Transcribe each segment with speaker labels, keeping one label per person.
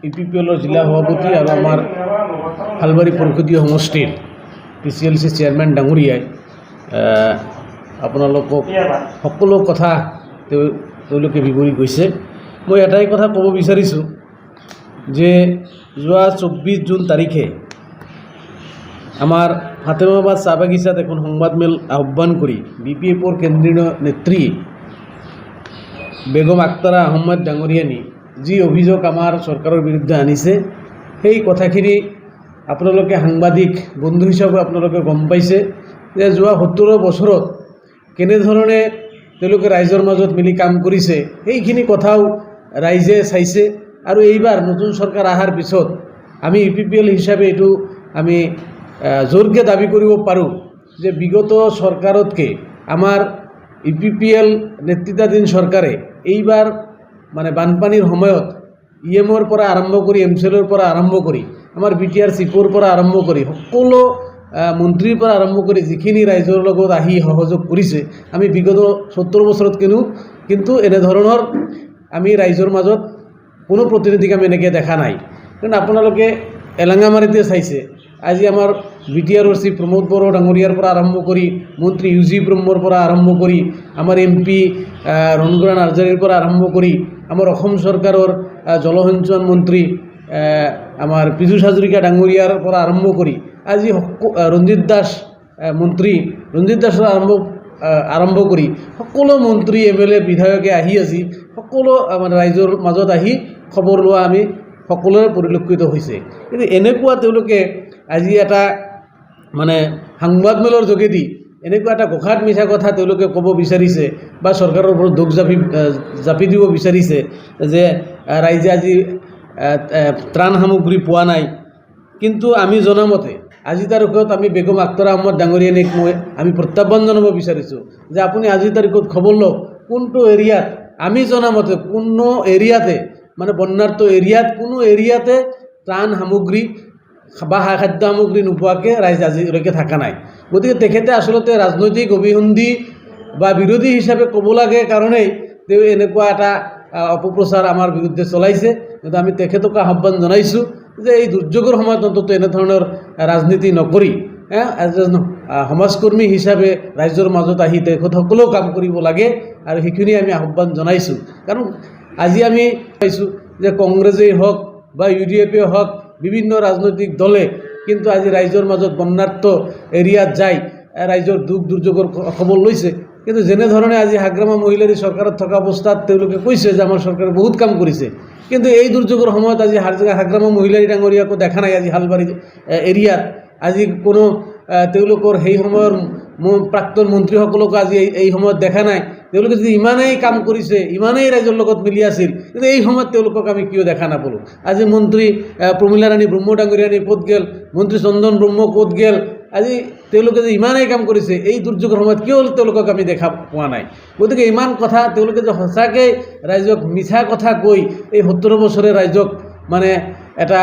Speaker 1: ইউপিপিএলৰ জিলা সভাপতি আৰু আমাৰ হালবাৰী পৰিষদীয় সমষ্টিৰ PCLC চেয়াৰমেন ডাঙৰীয়াই আপোনালোকক সকলো কথা তেওঁলোকে বিৱৰি গৈছে। মই এটাই কথা ক'ব বিচাৰিছোঁ যে যোৱা 24 জুন তাৰিখে আমাৰ ফাতেমাবাদ চাহ বাগিচাত এখন সংবাদমেল আহ্বান কৰি BPFৰ কেন্দ্ৰীয় নেত্ৰী বেগম আক্তাৰা আহমেদ ডাঙৰীয়ানী যি অভিযোগ আমাৰ চৰকাৰৰ বিৰুদ্ধে আনিছে, সেই কথাখিনি আপোনালোকে সাংবাদিক বন্ধু হিচাপে আপোনালোকে গম পাইছে যে যোৱা 70 বছৰত কেনেধৰণে তেওঁলোকে ৰাইজৰ মাজত মিলি কাম কৰিছে, সেইখিনি কথাও ৰাইজে চাইছে। আৰু এইবাৰ নতুন চৰকাৰ অহাৰ পিছত আমি UPPL হিচাপে এইটো আমি জোৰকৈ দাবী কৰিব পাৰোঁ যে বিগত চৰকাৰতকৈ আমাৰ UPPL নেতৃত্বাধীন চৰকাৰে এইবাৰ মানে বানপানীৰ সময়ত EMৰ পৰা আৰম্ভ কৰি MCLৰ পৰা আৰম্ভ কৰি আমাৰ BTR চিফৰ পৰা আৰম্ভ কৰি সকলো মন্ত্ৰীৰ পৰা আৰম্ভ কৰি যিখিনি ৰাইজৰ লগত আহি সহযোগ কৰিছে, আমি বিগত 70 বছৰত কিন্তু এনেধৰণৰ আমি ৰাইজৰ মাজত কোনো প্ৰতিনিধিক আমি এনেকৈ দেখা নাই। কাৰণ আপোনালোকে এলাংগামাৰীতে চাইছে, আজি আমাৰ BTRৰ চিফ প্ৰমোদ বড়ো ডাঙৰীয়াৰ পৰা আৰম্ভ কৰি মন্ত্ৰী UG ব্ৰহ্মৰ পৰা আৰম্ভ কৰি আমাৰ MP ৰণগুৰা নাৰ্জাৰীৰ পৰা আৰম্ভ কৰি আমাৰ অসম চৰকাৰৰ জলসিঞ্চন মন্ত্ৰী আমাৰ পীযুষ হাজৰিকা ডাঙৰীয়াৰ পৰা আৰম্ভ কৰি আজি ৰঞ্জিত দাস মন্ত্ৰী ৰঞ্জিত দাসৰ আৰম্ভ কৰি সকলো মন্ত্ৰী MLA বিধায়কে আহি আজি সকলো আমাৰ ৰাইজৰ মাজত আহি খবৰ লোৱা আমি সকলোৰে পৰিলক্ষিত হৈছে। কিন্তু এনেকুৱা তেওঁলোকে আজি এটা মানে সাংবাদমেলৰ যোগেদি এনেকুৱা এটা গোখাত মিছা কথা তেওঁলোকে ক'ব বিচাৰিছে বা চৰকাৰৰ ওপৰত দোষ জাপি দিব বিচাৰিছে যে ৰাইজে আজি ত্ৰাণ সামগ্ৰী পোৱা নাই। কিন্তু আমি জনামতে আজি তাৰিখত আমি বেগম আক্তাৰা আহমেদ ডাঙৰীয়ানীক আমি প্ৰত্যাহ্বান জনাব বিচাৰিছোঁ যে আপুনি আজি তাৰিখত খবৰ লওক কোনটো এৰিয়াত, আমি জনামতে কোনো এৰিয়াতে মানে বন্যাৰ্ত এৰিয়াত কোনো এৰিয়াতে ত্ৰাণ সামগ্ৰী বা খাদ্য সামগ্ৰী নোপোৱাকৈ ৰাইজ আজিলৈকে থকা নাই। গতিকে তেখেতে আচলতে ৰাজনৈতিক অভিসন্ধি বা বিৰোধী হিচাপে ক'ব লাগে কাৰণেই তেওঁ এনেকুৱা এটা অপপ্ৰচাৰ আমাৰ বিৰুদ্ধে চলাইছে। কিন্তু আমি তেখেতক আহ্বান জনাইছোঁ যে এই দুৰ্যোগৰ সময়ত অন্তত এনেধৰণৰ ৰাজনীতি নকৰি এজন সমাজকৰ্মী হিচাপে ৰাইজৰ মাজত আহি তেখেতসকলেও কাম কৰিব লাগে আৰু সেইখিনি আমি আহ্বান জনাইছোঁ। কাৰণ আজি আমি পাইছোঁ যে কংগ্ৰেছেই হওক বা UDF হওক বিভিন্ন ৰাজনৈতিক দলে কিন্তু আজি ৰাইজৰ মাজত বন্যাৰ্ত এৰিয়াত যায় ৰাইজৰ দুখ দুৰ্যোগৰ খবৰ লৈছে। কিন্তু যেনেধৰণে আজি হাগ্ৰামা মহিলাৰী চৰকাৰত থকা অৱস্থাত তেওঁলোকে কৈছে যে আমাৰ চৰকাৰে বহুত কাম কৰিছে, কিন্তু এই দুৰ্যোগৰ সময়ত আজি হাগ্ৰামা মহিলাৰী ডাঙৰীয়াকো দেখা নাই। আজি হালবাৰী এৰিয়াত আজি কোনো তেওঁলোকৰ সেই সময়ৰ প্ৰাক্তন মন্ত্ৰীসকলকো আজি এই সময়ত দেখা নাই। তেওঁলোকে যদি ইমানেই কাম কৰিছে, ইমানেই ৰাইজৰ লগত মিলি আছিল, কিন্তু এই সময়ত তেওঁলোকক আমি কিয় দেখা নাপালোঁ? আজি মন্ত্ৰী প্ৰমীলা ৰাণী ব্ৰহ্ম ডাঙৰীয়ানী ক'ত গ'ল? মন্ত্ৰী চন্দন ব্ৰহ্ম ক'ত গ'ল? আজি তেওঁলোকে যে ইমানেই কাম কৰিছে, এই দুৰ্যোগৰ সময়ত কিয় তেওঁলোকক আমি দেখা পোৱা নাই? গতিকে ইমান কথা তেওঁলোকে যে সঁচাকৈ ৰাইজক মিছা কথা কৈ এই 70 বছৰে ৰাইজক মানে এটা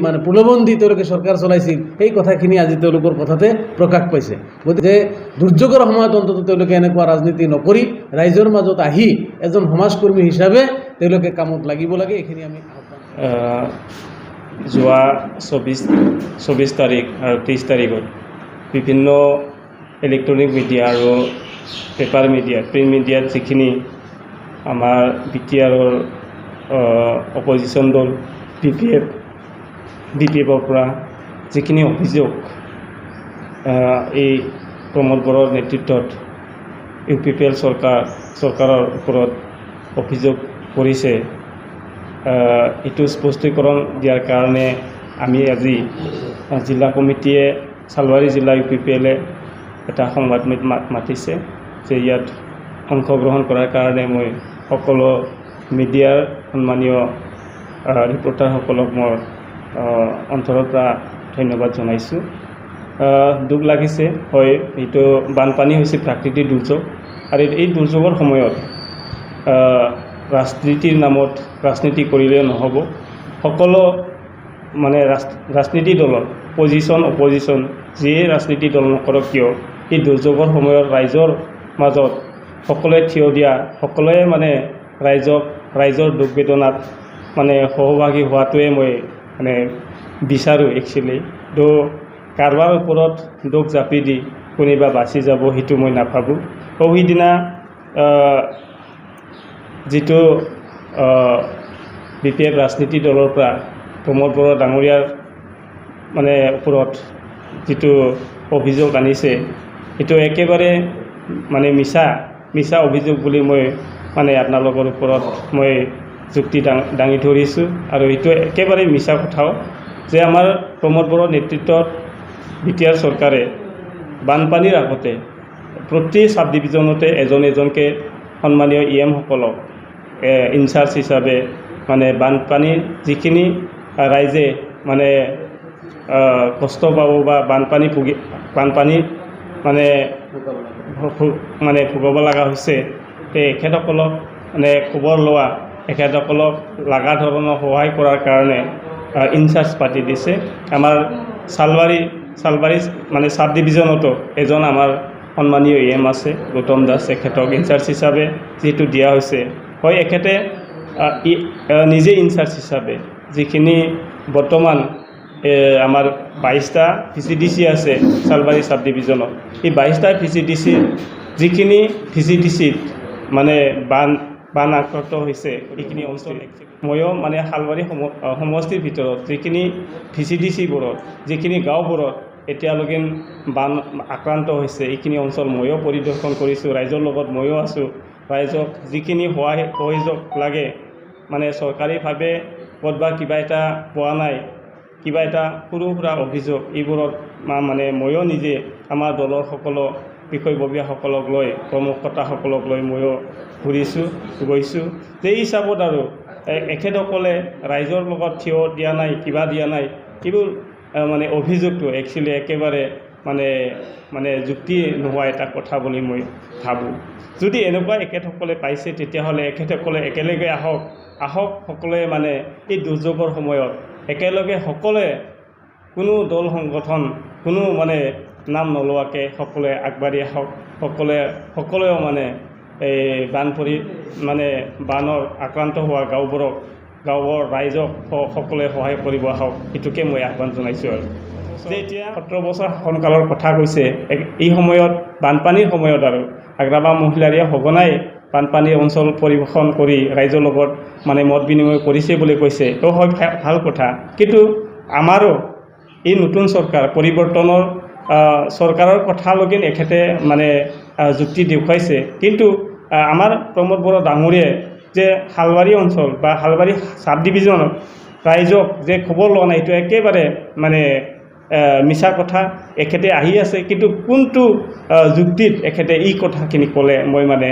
Speaker 1: মানে প্ৰলোভন দি তেওঁলোকে চৰকাৰ চলাইছিল, সেই কথাখিনি আজি তেওঁলোকৰ কথাতে প্ৰকাশ পাইছে। গতিকে দুৰ্যোগৰ সময়ত অন্তত তেওঁলোকে এনেকুৱা ৰাজনীতি নকৰি ৰাইজৰ মাজত আহি এজন সমাজকৰ্মী হিচাপে তেওঁলোকে কামত লাগিব লাগে। এইখিনি আমি
Speaker 2: যোৱা 24 তাৰিখ আৰু 30 তাৰিখত বিভিন্ন ইলেক্ট্ৰনিক মিডিয়া আৰু পেপাৰ মিডিয়া প্ৰিণ্ট মিডিয়াত যিখিনি আমাৰ BTRৰ অপজিশ্যন দল BPFৰ পৰা যিখিনি অভিযোগ এই প্ৰমোদ বড়োৰ নেতৃত্বত UPPL চৰকাৰৰ ওপৰত অভিযোগ কৰিছে, এইটো স্পষ্টীকৰণ দিয়াৰ কাৰণে আমি আজি জিলা কমিটিয়ে চালবাৰী জিলা UPPLে এটা সংবাদমেল মাতিছে যে ইয়াত অংশগ্ৰহণ কৰাৰ কাৰণে মই সকলো মিডিয়াৰ সন্মানীয় ৰিপৰ্টাৰসকলক মই অন্তৰৰ পৰা ধন্যবাদ জনাইছোঁ। দুখ লাগিছে, হয় এইটো বানপানী হৈছে প্ৰাকৃতিক দুৰ্যোগ আৰু এই দুৰ্যোগৰ সময়ত ৰাজনীতিৰ নামত ৰাজনীতি কৰিলে নহ'ব। সকলো মানে ৰাজনীতি দলৰ অপজিশ্যন যিয়ে ৰাজনীতি দল নকৰক কিয় এই দুৰ্যোগৰ সময়ত ৰাইজৰ মাজত সকলোৱে থিয় দিয়া, সকলোৱে মানে ৰাইজৰ দুখ বেদনাত মানে সহভাগী হোৱাটোৱে মই মানে বিচাৰোঁ একচুৱেলি। তো কাৰোবাৰ ওপৰত দোষ জাপি দি কোনোবা বাচি যাব সেইটো মই নাভাবোঁ। সিদিনা যিটো BPF ৰাজনীতি দলৰ পৰা প্ৰমোদ বড়ো ডাঙৰীয়াৰ মানে ওপৰত যিটো অভিযোগ আনিছে সেইটো একেবাৰে মানে মিছা অভিযোগ বুলি মই মানে আপোনালোকৰ ওপৰত মই যুক্তি দাঙি ধৰিছোঁ। আৰু এইটো একেবাৰে মিছা কথাও যে আমাৰ প্ৰমোদ বড়োৰ নেতৃত্বত BTR চৰকাৰে বানপানীৰ আগতে প্ৰতি সাব ডিভিজনতে এজনকৈ সন্মানীয় EM সকলক ইনচাৰ্জ হিচাপে মানে বানপানীৰ যিখিনি ৰাইজে মানে কষ্ট পাব বা বানপানী মানে ভুগিব লগা হৈছে এখেতসকলক মানে খবৰ লোৱা, এখেতসকলক লগা ধৰণৰ সহায় কৰাৰ কাৰণে ইনচাৰ্জ পাতি দিছে। আমাৰ চালবাৰী মানে সাব ডিভিজনতো এজন আমাৰ সন্মানীয় EM আছে গৌতম দাস, এখেতক ইনচাৰ্জ হিচাপে যিটো দিয়া হৈছে, হয় এখেতে নিজে ইনচাৰ্জ হিচাপে যিখিনি বৰ্তমান আমাৰ 22টা VCDC আছে চালবাৰী সাব ডিভিজনত, এই 22টা VCDC যিখিনি VCDCত মানে বান আক্ৰান্ত হৈছে এইখিনি অঞ্চল ময়ো মানে শালবাৰী সমষ্টিৰ ভিতৰত যিখিনি VCDCবোৰত যিখিনি গাঁওবোৰত এতিয়ালৈকে বান আক্ৰান্ত হৈছে এইখিনি অঞ্চল ময়ো পৰিদৰ্শন কৰিছোঁ। ৰাইজৰ লগত ময়ো আছোঁ। ৰাইজক যিখিনি সহযোগ লাগে মানে চৰকাৰীভাৱে ক'ৰবাত কিবা এটা পোৱা নাই, কিবা এটা সৰু সুৰা অভিযোগ এইবোৰত মানে ময়ো নিজে আমাৰ দলৰ সকলো বিষয়ববীয়াসকলক লৈ প্ৰমুখতাসকলক লৈ ময়ো গৈছোঁ। সেই হিচাপত আৰু এখেতসকলে ৰাইজৰ লগত থিয় দিয়া নাই, কিবা দিয়া নাই, এইবোৰ মানে অভিযোগটো একচুৱেলি একেবাৰে মানে যুক্তি নোহোৱা এটা কথা বুলি মই ভাবোঁ। যদি এনেকুৱা এখেতসকলে পাইছে তেতিয়াহ'লে এখেতসকলে একেলগে আহক সকলোৱে মানে এই দুৰ্যোগৰ সময়ত একেলগে সকলোৱে কোনো দল সংগঠন কোনো মানে নাম নলোৱাকৈ সকলোৱে আগবাঢ়ি আহক। সকলোৱেও মানে এই মানে বানৰ আক্ৰান্ত হোৱা গাঁৱৰ ৰাইজক সকলোৱে সহায় কৰিব আহক, সেইটোকে মই আহ্বান জনাইছোঁ। আৰু যে এতিয়া 17 বছৰ শাসনকালৰ কথা কৈছে, এই সময়ত বানপানীৰ সময়ত আৰু আগ্ৰাবাদ মহিলাৰীয়ে সঘনাই বানপানীৰ অঞ্চল পৰিৱেশন কৰি ৰাইজৰ লগত মানে মত বিনিময় কৰিছে বুলি কৈছে, তো হয় ভাল কথা। কিন্তু আমাৰো এই নতুন চৰকাৰ পৰিৱৰ্তনৰ চৰকাৰৰ কথালৈকে এখেতে মানে যুক্তি দেখুৱাইছে, কিন্তু আমাৰ প্ৰমোদ বড়ো ডাঙৰীয়াই যে শালবাৰী অঞ্চল বা শালবাৰী সাব ডিভিজনত ৰাইজক যে খবৰ লোৱা নাই, এইটো একেবাৰে মানে মিছা কথা। এখেতে আহি আছে, কিন্তু কোনটো যুক্তিত এখেতে এই কথাখিনি ক'লে মই মানে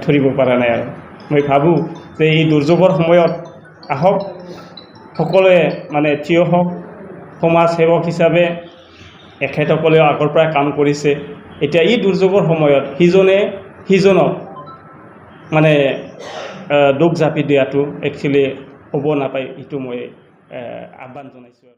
Speaker 2: ধৰিব পৰা নাই। আৰু মই ভাবোঁ যে এই দুৰ্যোগৰ সময়ত আহক সকলোৱে মানে থিয় হওক। সমাজ সেৱক হিচাপে এখেতসকলেও আগৰ পৰাই কাম কৰিছে। এতিয়া এই দুৰ্যোগৰ সময়ত সিজনক মানে দোষ জাপি দিয়াটো একচুৱেলি হ'ব নাপায়, এইটো মই আহ্বান জনাইছোঁ।